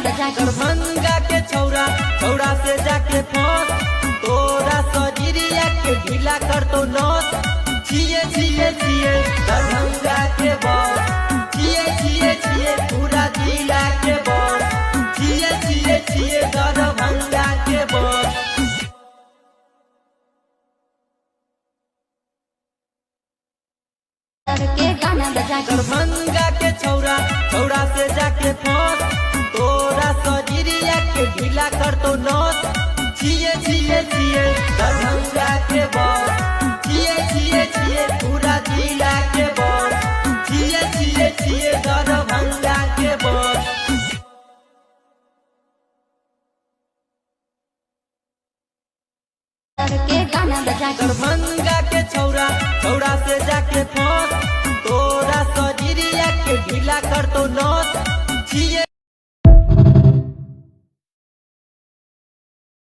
दरभंगा के छौरा छौरा से जाके फंस तोरा सजरिया के ढीला कर तो नस छिए छिए छिए दरभंगा के बस छिए छिए छिए पूरा जिला के बस छिए छिए छिए दरभंगा के बस दरभंगा के छौरा छौरा से जाके फंस तोरा सजरिया के ढीला कर तो नस छिए छिए छिए दरभंगा के बस छिए छिए छिए पूरा जिला के बस छिए छिए छिए दरभंगा के बस दरभंगा के छौरा छौरा से जाके फंस तोरा सजरिया के ढीला कर तो नस छिए